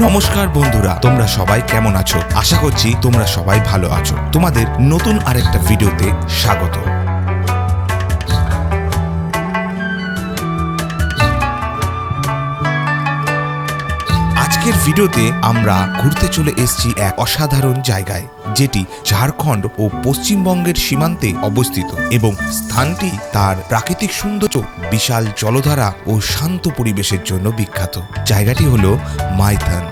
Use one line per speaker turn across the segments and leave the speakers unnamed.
নমস্কার বন্ধুরা, তোমরা সবাই কেমন আছো? আশা করছি তোমরা সবাই ভালো আছো। তোমাদের নতুন আরেকটা ভিডিওতে স্বাগত। আজকের ভিডিওতে আমরা ঘুরতে চলে এসেছি এক অসাধারণ জায়গায়, যেটি ঝাড়খণ্ড ও পশ্চিমবঙ্গের সীমান্তে অবস্থিত এবং স্থানটি তার প্রাকৃতিক সৌন্দর্য, বিশাল জলধারা ও শান্ত পরিবেশের জন্য বিখ্যাত। জায়গাটি হলো মাইথন।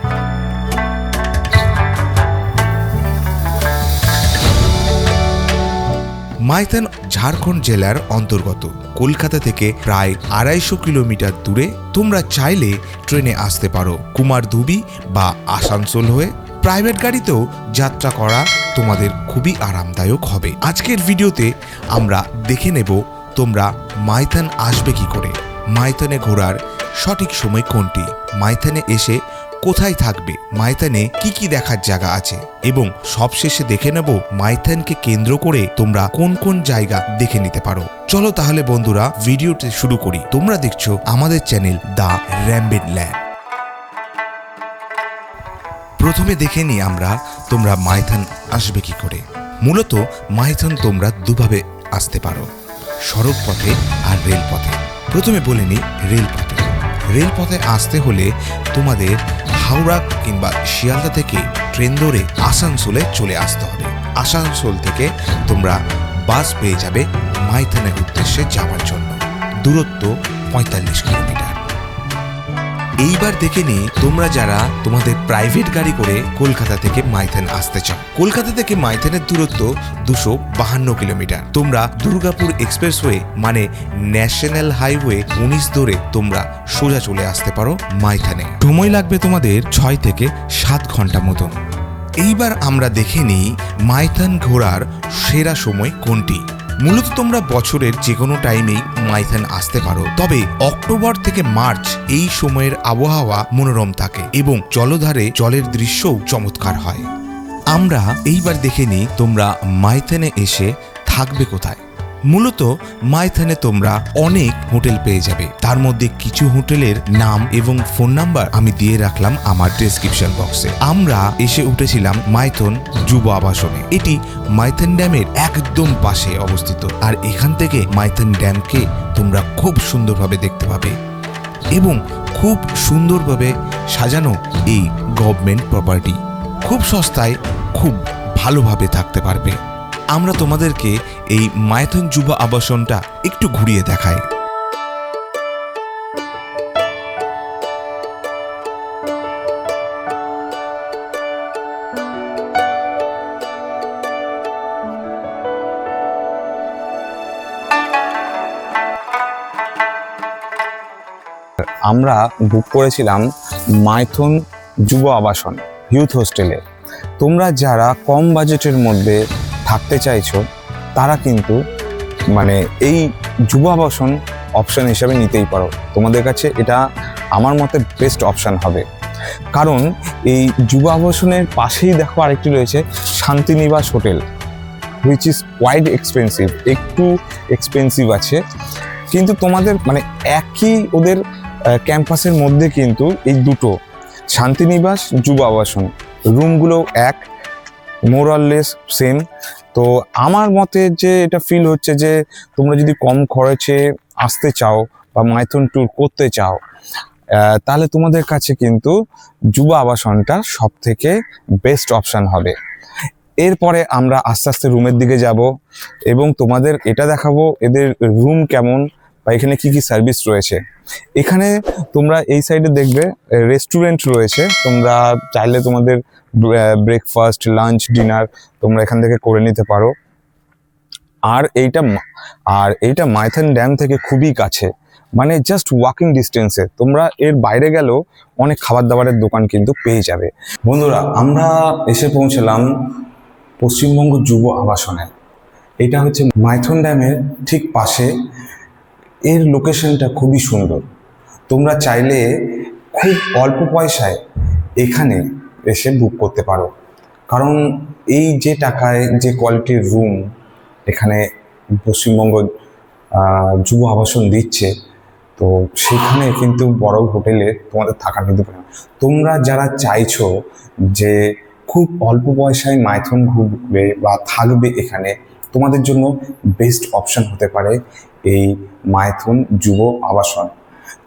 মাইথন ঝাড়খণ্ড জেলার অন্তর্গত। কলকাতা থেকে প্রায় 250 কিলোমিটার দূরে। তোমরা চাইলে ট্রেনে আসতে পারো কুমারধুবি বা আসানসোল হয়ে। প্রাইভেট গাড়িতেও যাত্রা করা তোমাদের খুবই আরামদায়ক হবে। আজকের ভিডিওতে আমরা দেখে নেব তোমরা মাইথন আসবে কি করে, মাইথনে ঘোরার সঠিক সময় কোনটি, মাইথনে এসে কোথায় থাকবে, মাইথনে কি কি দেখার জায়গা আছে এবং সবশেষে দেখে নেব মাইথনকে কেন্দ্র করে তোমরা কোন কোন জায়গা দেখে নিতে পারো। চলো তাহলে বন্ধুরা ভিডিওটি শুরু করি। তোমরা দেখছো আমাদের চ্যানেল দ্য র্যাম্বিট ল্যান্ড। প্রথমে দেখে নিই আমরা তোমরা মাইথন আসবে কি করে। মূলত মাইথন তোমরা দুভাবে আসতে পারো, সড়ক পথে আর রেলপথে। প্রথমে বলে নিই রেলপথে। রেলপথে আসতে হলে তোমাদের হাওড়া কিংবা শিয়ালদা থেকে ট্রেন ধরে আসানসোলে চলে আসতে হবে। আসানসোল থেকে তোমরা বাস পেয়ে যাবে মাইথনের উদ্দেশ্যে যাওয়ার জন্য। দূরত্ব 45 কিলোমিটার। এইবার দেখে নিই তোমরা যারা তোমাদের প্রাইভেট গাড়ি করে কলকাতা থেকে মাইথন আসতে চাও। কলকাতা থেকে মাইথনের দূরত্ব 252 কিলোমিটার। তোমরা দুর্গাপুর এক্সপ্রেসওয়ে মানে ন্যাশনাল হাইওয়ে 19 ধরে তোমরা সোজা চলে আসতে পারো মাইথনে। সময় লাগবে তোমাদের 6 থেকে 7 ঘন্টা মতন। এইবার আমরা দেখে নিই মাইথন ঘোরার সেরা সময় কোনটি। মূলত তোমরা বছরের যে কোনো টাইমেই মাইথন আসতে পারো, তবে অক্টোবর থেকে মার্চ এই সময়ের আবহাওয়া মনোরম থাকে এবং জলধারে জলের দৃশ্যও চমৎকার হয়। আমরা এইবার দেখে নিই তোমরা মাইথনে এসে থাকবে কোথায়। মূলত মাইথনে তোমরা অনেক হোটেল পেয়ে যাবে। তার মধ্যে কিছু হোটেলের নাম এবং ফোন নাম্বার আমি দিয়ে রাখলাম আমার ডেসক্রিপশন বক্সে। আমরা এসে উঠেছিলাম মাইথন যুব আবাসনে। এটি মাইথন ড্যামের একদম পাশে অবস্থিত আর এখান থেকে মাইথন ড্যামকে তোমরা খুব সুন্দরভাবে দেখতে পাবে এবং খুব সুন্দরভাবে সাজানো এই গভর্নমেন্ট প্রপার্টি। খুব সস্তায় খুব ভালোভাবে থাকতে পারবে। আমরা তোমাদেরকে এই মাইথন যুব আবাসনটা একটু ঘুরিয়ে দেখাই।
আমরা বুক করেছিলাম মাইথন যুব আবাসন ইউথ হোস্টেলে। তোমরা যারা কম বাজেটের মধ্যে থাকতে চাইছো তারা কিন্তু এই যুব আবাসন অপশন হিসেবে নিতেই পারো। তোমাদের কাছে এটা আমার মতে বেস্ট অপশান হবে, কারণ এই যুব আবাসনের পাশেই দেখো আরেকটি রয়েছে Shantinibas hotel, which is quite expensive. একটু এক্সপেন্সিভ আছে, কিন্তু তোমাদের একই ওদের ক্যাম্পাসের মধ্যে কিন্তু এই দুটো শান্তিনিবাস যুব আবাসন রুমগুলো এক, মোরাললেস সেম। তো আমার মতে যে এটা ফিল হচ্ছে যে তোমরা যদি কম খরচে আসতে চাও বা মাইথন ট্যুর করতে চাও, তাহলে তোমাদের কাছে কিন্তু যুব আবাসনটা সব থেকে বেস্ট অপশান হবে। এরপরে আমরা আস্তে আস্তে রুমের দিকে যাব এবং তোমাদের এটা দেখাবো এদের রুম কেমন বা এখানে কি কি সার্ভিস রয়েছে। এখানে তোমরা এই সাইডে দেখবে রেস্টুরেন্ট রয়েছে। তোমরা চাইলে তোমাদের ব্রেকফাস্ট, লাঞ্চ, ডিনার তোমরা এখান থেকে করে নিতে পারো। আর এইটা মাইথন ড্যাম থেকে খুবই কাছে, জাস্ট ওয়াকিং ডিস্টেন্সে। তোমরা এর বাইরে গেলেও অনেক খাবার দাবারের দোকান কিন্তু পেয়ে যাবে। বন্ধুরা, আমরা এসে পৌঁছলাম পশ্চিমবঙ্গ যুব আবাসনে। এটা হচ্ছে মাইথন ড্যামের ঠিক পাশে। এর লোকেশনটা খুবই সুন্দর। তোমরা চাইলে খুব অল্প পয়সায় এখানে এসে বুক করতে পারো, কারণ এই যে টাকায় যে কোয়ালিটির রুম এখানে পশ্চিমবঙ্গ যুব আবাসন দিচ্ছে, তো সেখানে কিন্তু বড় হোটেলে তোমাদের থাকা কিন্তু পারে না। তোমরা যারা চাইছো যে খুব অল্প পয়সায় মাইথন ঘুরবে বা থাকবে এখানে, তোমাদের জন্য বেস্ট অপশন হতে পারে এই মাইথন যুব আবাসন।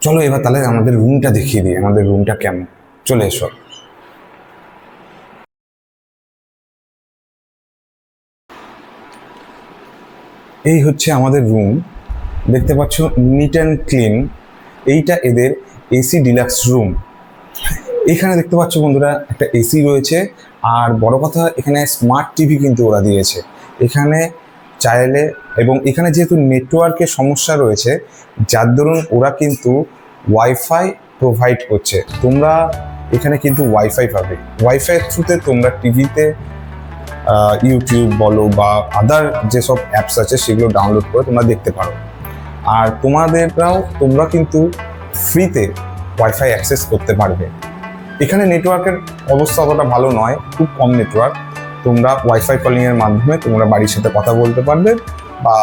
চলো এবার তাহলে আমাদের রুমটা দেখিয়ে দিই, আমাদের রুমটা কেমন। চলে এসো। এই হচ্ছে আমাদের রুম, দেখতে পাচ্ছ নিট অ্যান্ড ক্লিন। এইটা এদের এসি ডিলাক্স রুম। এখানে দেখতে পাচ্ছ বন্ধুরা একটা এসি রয়েছে, আর বড় কথা এখানে স্মার্ট টিভি কিন্তু ওরা দিয়েছে। এখানে চাইলে, এবং এখানে যেহেতু নেটওয়ার্কের সমস্যা রয়েছে, যার দরুন ওরা কিন্তু ওয়াইফাই প্রোভাইড করছে। তোমরা এখানে কিন্তু ওয়াইফাই পাবে, ওয়াইফাইয়ের থ্রুতে তোমরা টিভিতে ইউটিউব বলো বা আদার যেসব অ্যাপস আছে সেগুলো ডাউনলোড করে তোমরা দেখতে পারো। আর তোমরা কিন্তু ফ্রিতে ওয়াইফাই অ্যাক্সেস করতে পারবে। এখানে নেটওয়ার্কের অবস্থা অতটা ভালো নয়, খুব কম নেটওয়ার্ক। তোমরা ওয়াইফাই কলিংয়ের মাধ্যমে তোমরা বাড়ির সাথে কথা বলতে পারবে বা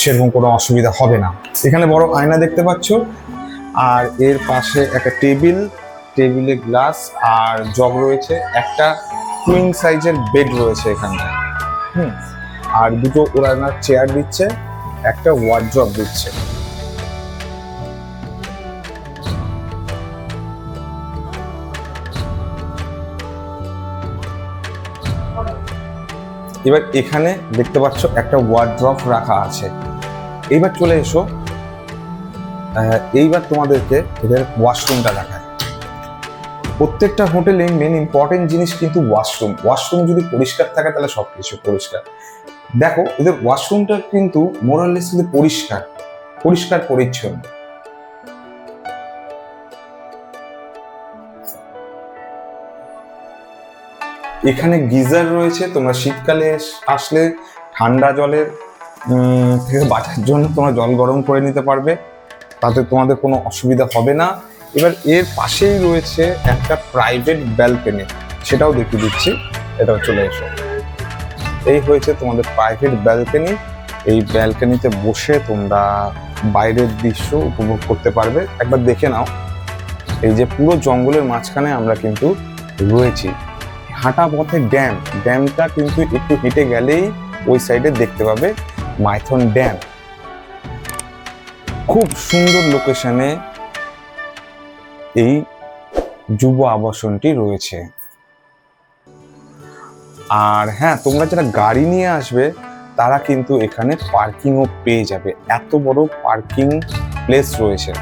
সেরকম কোনো অসুবিধা হবে না। এখানে বড় আয়না দেখতে পাচ্ছ, আর এর পাশে একটা টেবিলে গ্লাস আর জগ রয়েছে। একটা কুইন সাইজের বেড রয়েছে এখানটায়। আর দুটো ওরা চেয়ার দিচ্ছে, একটা ওয়ার্ড্রপ দিচ্ছে। এবার এখানে দেখতে পাচ্ছ একটা ওয়ার্ড্রপ রাখা আছে। এইবার চলে এসো, এইবার তোমাদেরকে এদের ওয়াশরুমটা দেখায়। প্রত্যেকটা হোটেলে মেন ইম্পর্টেন্ট জিনিস কিন্তু ওয়াশরুম যদি পরিষ্কার থাকে তাহলে সব কিছু পরিষ্কার। দেখো এদের ওয়াশরুমটা কিন্তু মোরাললেস পরিষ্কার পরিচ্ছন্ন। এখানে গিজার রয়েছে, তোমরা শীতকালে আসলে ঠান্ডা জলের থেকে বাঁচার জন্য তোমরা জল গরম করে নিতে পারবে, তাতে তোমাদের কোনো অসুবিধা হবে না। এবার এর পাশেই রয়েছে একটা প্রাইভেট ব্যালকনি, সেটাও দেখিয়ে দিচ্ছি। এটাও চলে এসো। এই হয়েছে তোমাদের প্রাইভেট ব্যালকনি। এই ব্যালকনিতে বসে তোমরা বাইরের দৃশ্য উপভোগ করতে পারবে। একবার দেখে নাও, এই যে পুরো জঙ্গলের মাঝখানে আমরা কিন্তু রয়েছি। হাঁটা পথে ড্যামটা কিন্তু একটু হেঁটে গেলেই ওই সাইডে দেখতে পাবে মাইথন ড্যাম। খুব সুন্দর লোকেশনে এই যুব আবাসনটি রয়েছে। আর হ্যাঁ, তোমরা যারা গাড়ি নিয়ে আসবে তারা কিন্তু এখানে পার্কিংও পেয়ে যাবে, এত বড় পার্কিং প্লেস রয়েছে।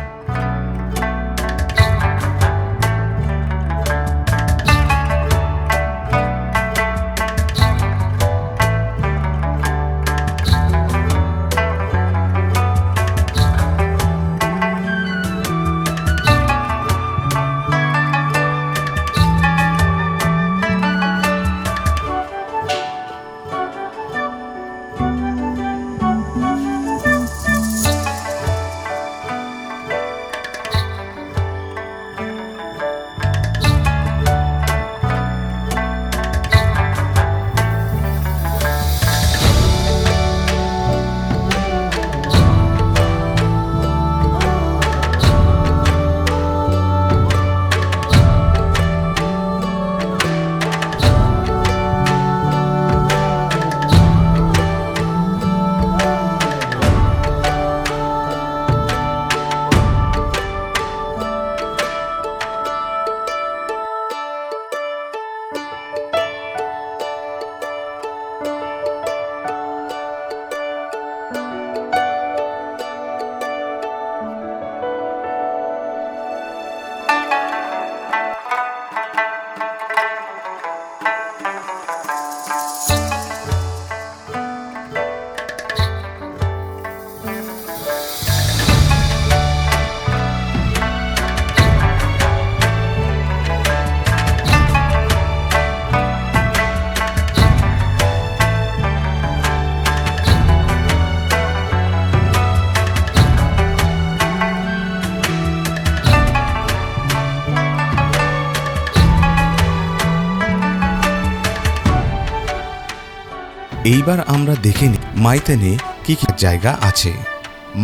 এইবার আমরা দেখে নিই মাইথনে কি কি জায়গা আছে।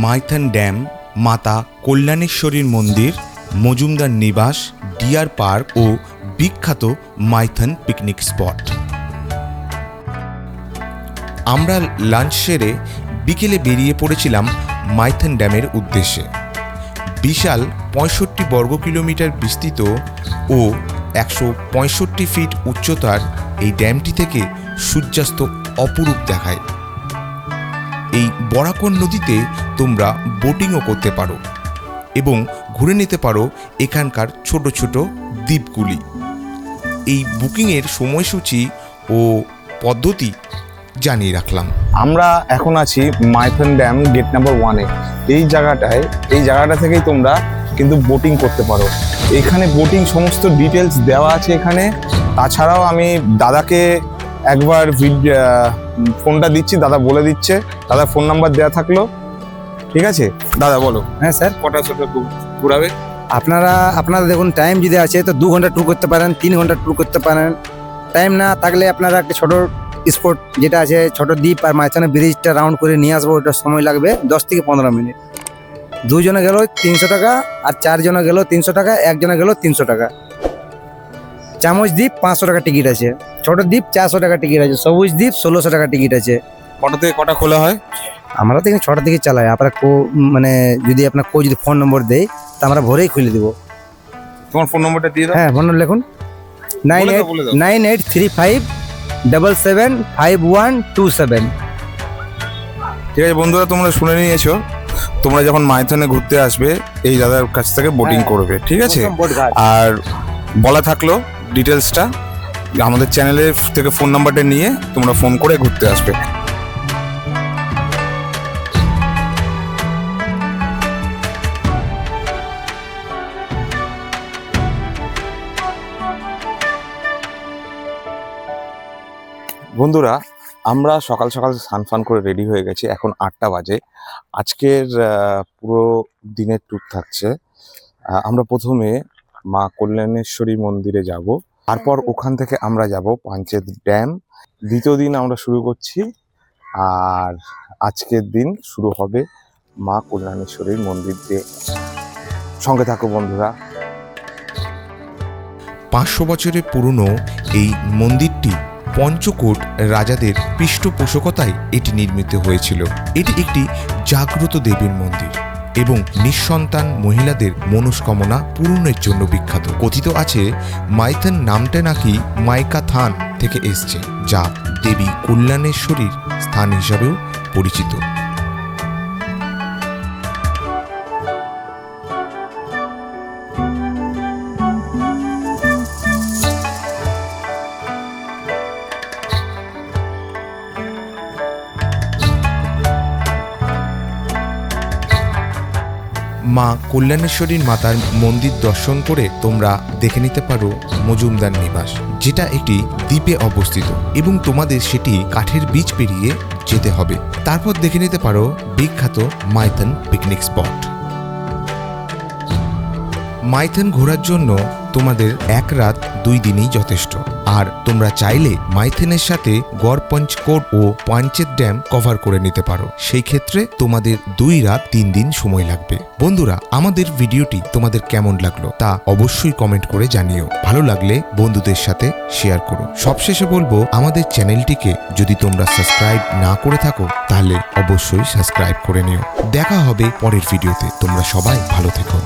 মাইথন ড্যাম মাতা কল্যাণেশ্বরীর মন্দির, মজুমদার নিবাস, ডিয়ার পার্ক ও বিখ্যাত মাইথন পিকনিক স্পট। আমরা লাঞ্চ সেরে বিকেলে বেরিয়ে পড়েছিলাম মাইথন ড্যামের উদ্দেশ্যে। বিশাল 65 বর্গ কিলোমিটার বিস্তৃত ও 165 ফিট উচ্চতার এই ড্যামটি থেকে সূর্যাস্ত অপরূপ দেখায়। এই বরাকর নদীতে তোমরা বোটিংও করতে পারো এবং ঘুরে নিতে পারো এখানকার ছোট ছোট দ্বীপগুলি। এই বুকিংয়ের সময়সূচি ও পদ্ধতি জানিয়ে রাখলাম।
আমরা এখন আছি মাইথন ড্যাম গেট নাম্বার 1-এ। এই জায়গাটা থেকেই তোমরা কিন্তু বোটিং করতে পারো। এখানে বোটিং সমস্ত ডিটেলস দেওয়া আছে এখানে। তাছাড়াও আমি দাদাকে একবার ফোনটা দিচ্ছি, দাদা বলে দিচ্ছে। দাদা ফোন নাম্বার দেওয়া থাকলো, ঠিক আছে? দাদা বলো।
হ্যাঁ স্যার,
কটা সাথে ঘুরাবে?
আপনারা দেখুন, টাইম যদি আছে তো 2 ঘন্টা ট্যুর করতে পারেন, 3 ঘন্টা ট্যুর করতে পারেন। টাইম না থাকলে আপনারা একটা ছোট স্পট যেটা আছে, ছোট দ্বীপ আর মাঝখানে ব্রিজটা রাউন্ড করে নিয়ে আসবো, ওটা সময় লাগবে 10 থেকে 15 মিনিট। 2 জনে গেল 300 টাকা, আর 4 জনে গেল 300 টাকা, 1 জনে গেল 300 টাকা। চামচ দ্বীপ 500 টাকা টিকিট আছে, ছোট দ্বীপ 400 টাকা টিকিট আছে, সবুজ দ্বীপ 1600 টাকা টিকিট আছে।
কটা থেকে কটা খোলা হয়?
আমরা তো এখানে 6টা থেকে চালাই। আপনার মানে যদি আপনার যদি ফোন নম্বর দেয় তা আমরা ভোরেই খুলে দেবো।
তোমার ফোন নম্বরটা দিয়ে দাও।
হ্যাঁ, ফোন নম্বর লিখুন,
বলে দাও।
9835775127।
ঠিক আছে বন্ধুরা, তোমরা শুনে নিয়েছো। তোমরা যখন মাইথনে ঘুরতে আসবে এই দাদার কাছ থেকে বোটিং করবে, ঠিক আছে? আর বলা থাকলো ডিটেলসটা, আমাদের চ্যানেলের থেকে ফোন নাম্বারটা নিয়ে তোমরা ফোন করে ঘুরতে আসবে। বন্ধুরা, আমরা সকাল সকাল স্নান করে রেডি হয়ে গেছি। এখন 8টা বাজে। আজকের পুরো দিনের ট্যুর থাকছে। আমরা প্রথমে মা কল্যাণেশ্বরী মন্দিরে যাব, তারপর ওখান থেকে আমরা যাব পাঞ্চেত ড্যাম। দ্বিতীয় দিন আমরা শুরু করছি, আর আজকের দিন শুরু হবে মা কল্যাণেশ্বরীর মন্দির দিয়ে। সঙ্গে থাকো বন্ধুরা।
500 বছরের পুরনো এই মন্দিরটি পঞ্চকোট রাজাদের পৃষ্ঠপোষকতায় এটি নির্মিত হয়েছিল। এটি একটি জাগ্রত দেবীর মন্দির এবং নিঃসন্তান মহিলাদের মনস্কামনা পূরণের জন্য বিখ্যাত। কথিত আছে মাইথন নামটা নাকি মাইকা থান থেকে এসছে, যা দেবী কল্যাণেশ্বরীর স্থান হিসাবেও পরিচিত। মা কল্যাণেশ্বরীর মাতার মন্দির দর্শন করে তোমরা দেখে নিতে পারো মজুমদার নিবাস, যেটা একটি দ্বীপে অবস্থিত এবং তোমাদের সেটি কাঠের বীজ পেরিয়ে যেতে হবে। তারপর দেখে নিতে পারো বিখ্যাত মাইথন পিকনিক স্পট। মাইথন ঘোরার জন্য তোমাদের 1 রাত 2 দিনই যথেষ্ট। আর তোমরা চাইলে মাইথনের সাথে গড়পঞ্চকোট ও পাঞ্চেত ড্যাম কভার করে নিতে পারো। সেই ক্ষেত্রে তোমাদের 2 রাত 3 দিন সময় লাগবে। বন্ধুরা, আমাদের ভিডিওটি তোমাদের কেমন লাগলো তা অবশ্যই কমেন্ট করে জানিও। ভালো লাগলে বন্ধুদের সাথে শেয়ার করো। সবশেষে বলবো, আমাদের চ্যানেলটিকে যদি তোমরা সাবস্ক্রাইব না করে থাকো তাহলে অবশ্যই সাবস্ক্রাইব করে নিও। দেখা হবে পরের ভিডিওতে। তোমরা সবাই ভালো থেকো।